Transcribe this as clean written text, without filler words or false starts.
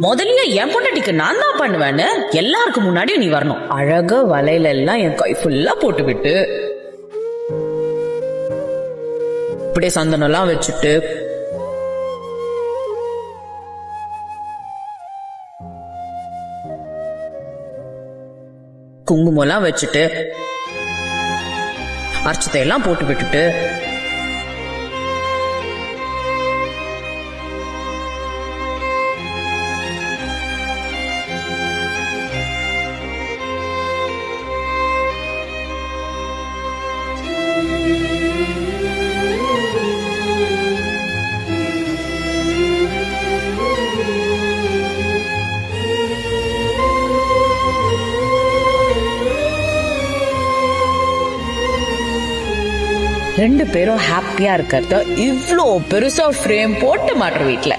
முதல்ல என் பொண்டாட்டிக்கு நான் தான் பண்ணுவேன்னு எல்லாருக்கும் முன்னாடியும் நீ வரணும். அழகா வலையில எல்லாம் என் கை ஃபுல்லா போட்டு விட்டு இப்படியே சந்தனம் எல்லாம் வச்சுட்டு குங்குமம் எல்லாம் வச்சுட்டு அர்ச்சத்தை எல்லாம் போட்டு விட்டுட்டு ரெண்டு பேரும் ஹாப்பியா இருக்கிறத இவ்ளோ பெருசா ஃப்ரேம் போட்டு மாட்டுற வீட்டுல